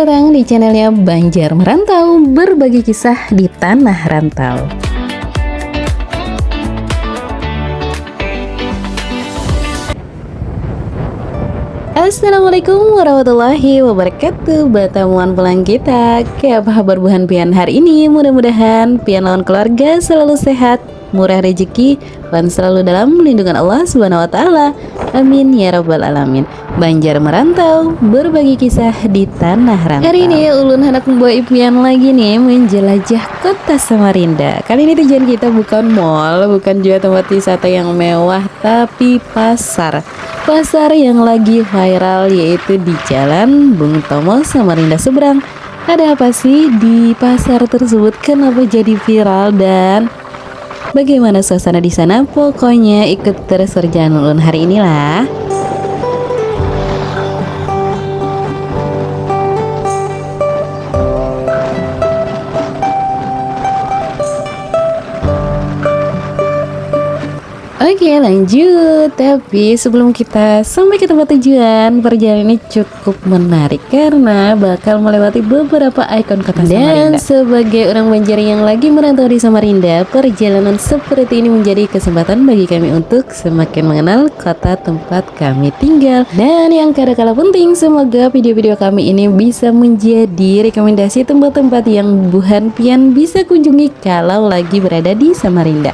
Selamat datang di channelnya Banjar Merantau, berbagi kisah di tanah rantau. Assalamualaikum warahmatullahi wabarakatuh. Batamuan pulang kita. Kayak apa kabar buhan pian hari ini? Mudah-mudahan pian lawan keluarga selalu sehat, murah rezeki, dan selalu dalam lindungan Allah Subhanahu wa taala. Amin ya rabbal alamin. Banjar Merantau, berbagi kisah di tanah rantau. Hari ini ulun hendak membawa impian lagi nih menjelajah kota Samarinda. Kali ini tujuan kita bukan mall, bukan juga tempat wisata yang mewah, tapi pasar. Pasar yang lagi viral yaitu di Jalan Bung Tomo, Samarinda seberang. Ada apa sih di pasar tersebut? Kenapa jadi viral dan bagaimana suasana di sana? Pokoknya ikut terus perjalanan ulun hari inilah. Oke, lanjut. Tapi sebelum kita sampai ke tempat tujuan, perjalanan ini cukup menarik karena bakal melewati beberapa ikon kota Samarinda. Dan sebagai orang Banjar yang lagi merantau di Samarinda, perjalanan seperti ini menjadi kesempatan bagi kami untuk semakin mengenal kota tempat kami tinggal. Dan yang kada kalah penting, semoga video-video kami ini bisa menjadi rekomendasi tempat-tempat yang buhan pian bisa kunjungi kalau lagi berada di Samarinda,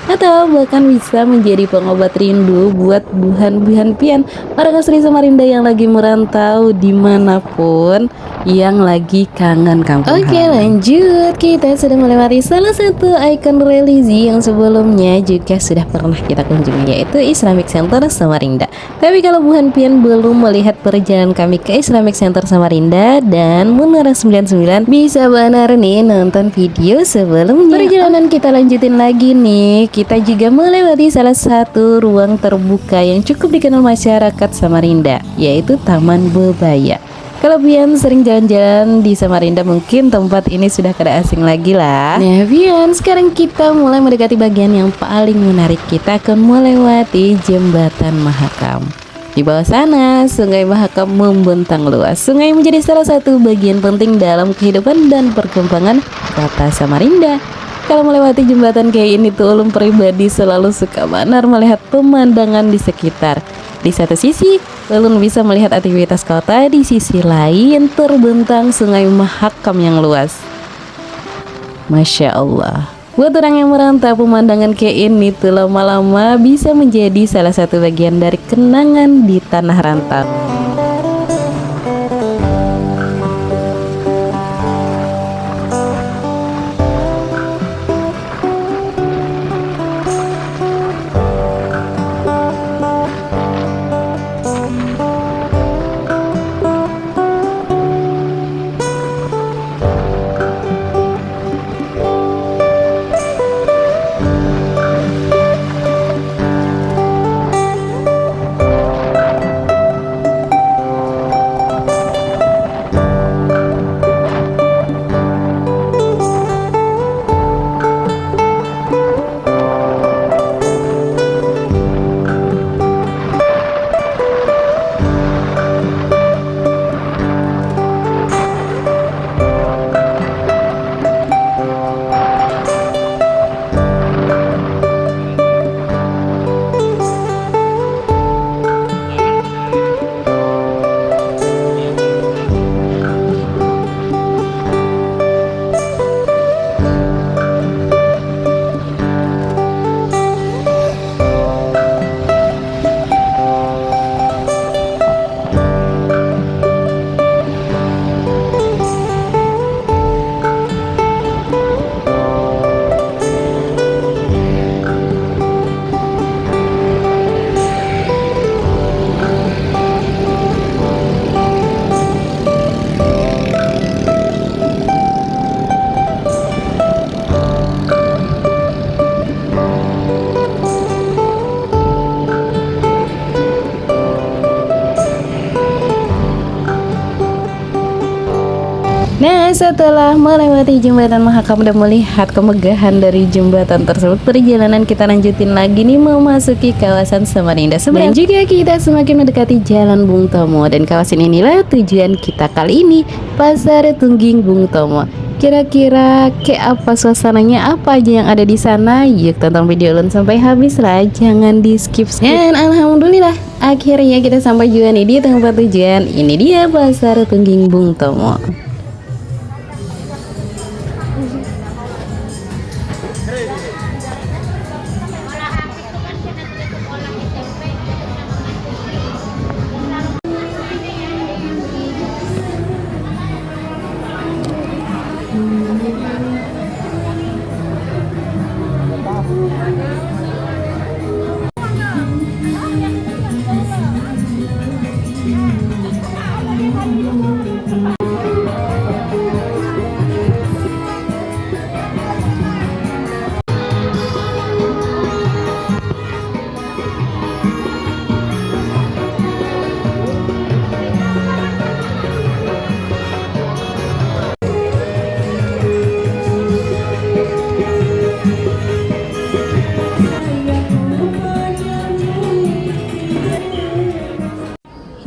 atau bahkan bisa menjadi pengobat rindu buat buhan-buhan pian para asli Samarinda yang lagi merantau dimanapun, yang lagi kangen kampung. Oke, lanjut. Kita sudah melewati salah satu ikon religi yang sebelumnya juga sudah pernah kita kunjungi, yaitu Islamic Center Samarinda. Tapi kalau buhan pian belum melihat perjalanan kami ke Islamic Center Samarinda dan Menara 99, bisa benar nih nonton video sebelumnya. Perjalanan kita lanjutin lagi nih. Kita juga melewati salah satu ruang terbuka yang cukup dikenal masyarakat Samarinda, yaitu Taman Bebaya. Kalau pian sering jalan-jalan di Samarinda, mungkin tempat ini sudah kada asing lagi lah. Nah pian, sekarang kita mulai mendekati bagian yang paling menarik. Kita akan melewati Jembatan Mahakam. Di bawah sana, Sungai Mahakam membentang luas. Sungai menjadi salah satu bagian penting dalam kehidupan dan perkembangan kota Samarinda. Kalau melewati jembatan kayak ini tuh ulun pribadi selalu suka benar melihat pemandangan di sekitar. Di satu sisi ulun bisa melihat aktivitas kota, di sisi lain terbentang Sungai Mahakam yang luas. Masya Allah. Buat orang yang merantau, pemandangan kayak ini tuh lama-lama bisa menjadi salah satu bagian dari kenangan di tanah rantau. Nah, setelah melewati jembatan Mahakam dan melihat kemegahan dari jembatan tersebut, perjalanan kita lanjutin lagi nih memasuki kawasan Samarinda Seberang. Dan juga kita semakin mendekati Jalan Bung Tomo, dan kawasan inilah tujuan kita kali ini, Pasar Tungging Bung Tomo. Kira-kira kayak apa suasananya, apa aja yang ada di sana? Yuk tonton video ulun sampai habis lah, jangan di skip. Dan alhamdulillah akhirnya kita sampai juga nih di tempat tujuan. Ini dia Pasar Tungging Bung Tomo.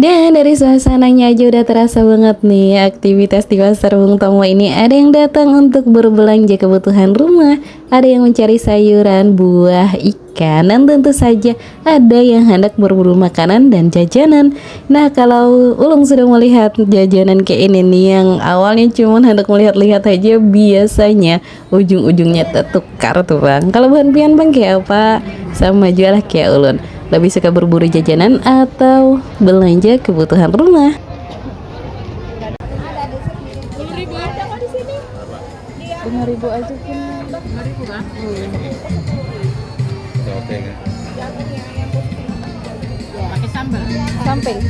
Dan dari suasananya aja udah terasa banget nih aktivitas di Pasar Bung Tomo ini. Ada yang datang untuk berbelanja kebutuhan rumah, ada yang mencari sayuran, buah, ikan, dan tentu saja ada yang hendak berburu makanan dan jajanan. Nah, kalau ulung sudah melihat jajanan kayak ini nih, yang awalnya cuma hendak melihat-lihat aja, biasanya ujung-ujungnya tertukar tuh bang. Kalau bukan pian bang kayak apa? Sama jualah kayak ulun, lebih suka berburu jajanan atau belanja kebutuhan rumah. 5.000 aja kok di sini. 5.000 aja pun. 5.000 kan? Pakai sambal. Samping.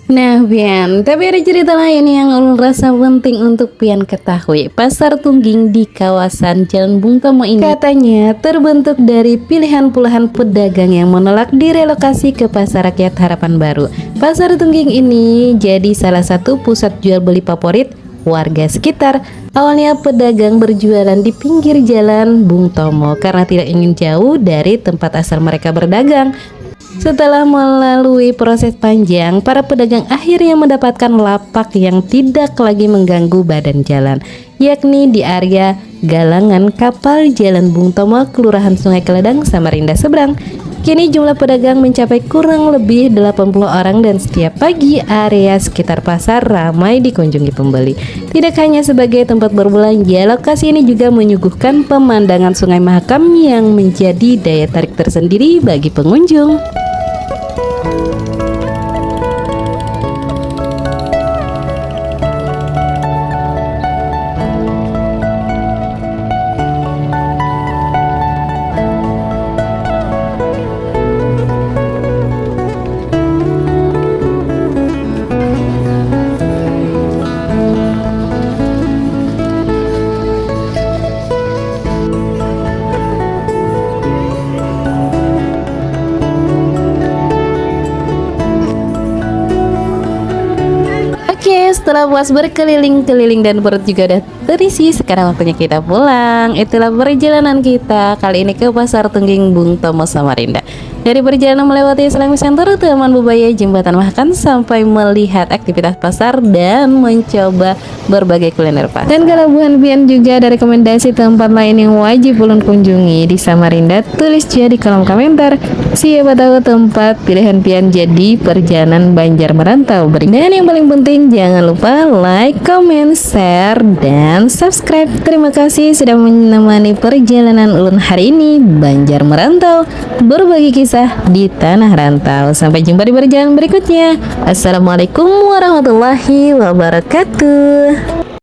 Nah Pian, tapi ada cerita lain yang ulun rasa penting untuk Pian ketahui. Pasar Tungging di kawasan Jalan Bung Tomo ini katanya terbentuk dari pilihan puluhan pedagang yang menolak direlokasi ke Pasar Rakyat Harapan Baru. Pasar Tungging ini jadi salah satu pusat jual beli favorit warga sekitar. Awalnya pedagang berjualan di pinggir Jalan Bung Tomo karena tidak ingin jauh dari tempat asal mereka berdagang. Setelah melalui proses panjang, para pedagang akhirnya mendapatkan lapak yang tidak lagi mengganggu badan jalan, yakni di area Galangan Kapal Jalan Bung Tomo, Kelurahan Sungai Keledang, Samarinda Seberang. Kini jumlah pedagang mencapai kurang lebih 80 orang dan setiap pagi area sekitar pasar ramai dikunjungi pembeli. Tidak hanya sebagai tempat berbelanja, lokasi ini juga menyuguhkan pemandangan Sungai Mahakam yang menjadi daya tarik tersendiri bagi pengunjung. setelah puas berkeliling-keliling dan perut juga udah terisi, sekarang waktunya kita pulang. Itulah perjalanan kita kali ini ke Pasar Tungging Bung Tomo, Samarinda. Dari perjalanan melewati Islamic Center, Taman Bebaya, Jembatan Makan, sampai melihat aktivitas pasar dan mencoba berbagai kuliner pasar. Dan kalau bukan pian juga ada rekomendasi tempat lain yang wajib ulun kunjungi di Samarinda, tulis aja di kolom komentar. Siapa tahu tempat pilihan pian jadi perjalanan Banjar Merantau berikut. Dan yang paling penting jangan lupa like, comment, share, dan subscribe. Terima kasih sudah menemani perjalanan ulun hari ini Banjar Merantau, berbagi kisah di tanah rantau. Sampai jumpa di perjalanan berikutnya. Assalamualaikum warahmatullahi wabarakatuh.